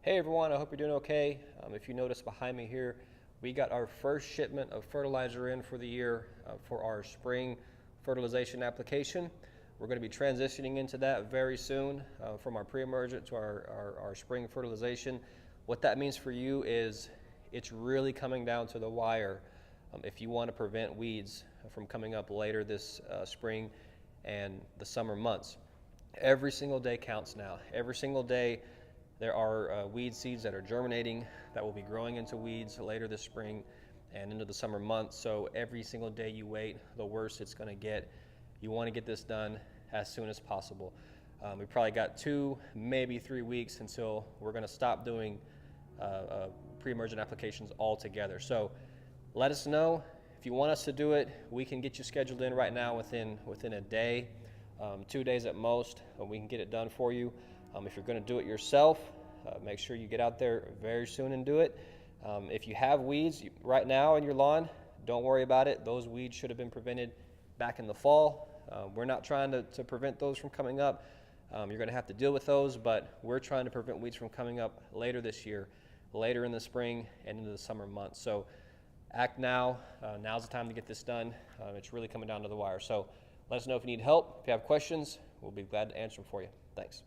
Hey everyone, I hope you're doing okay. If you notice behind me here, we got our first shipment of fertilizer in for the year for our spring fertilization application. We're going to be transitioning into that very soon from our pre-emergent to our spring fertilization. What that means for you is it's really coming down to the wire if you want to prevent weeds from coming up later this spring and the summer months. Every single day counts now. Every single day there are weed seeds that are germinating that will be growing into weeds later this spring and into the summer months. So every single day you wait, the worse it's going to get. You want to get this done as soon as possible. We probably got 2, maybe 3 weeks until we're going to stop doing pre-emergent applications altogether. So let us know if you want us to do it. We can get you scheduled in right now within a day, 2 days at most. We can get it done for you. If you're going to do it yourself, make sure you get out there very soon and do it. If you have weeds right now in your lawn, don't worry about it. Those weeds should have been prevented back in the fall. We're not trying to prevent those from coming up. You're going to have to deal with those, but we're trying to prevent weeds from coming up later this year, later in the spring and into the summer months. So act now. Now's the time to get this done. It's really coming down to the wire. So let us know if you need help. If you have questions, we'll be glad to answer them for you. Thanks.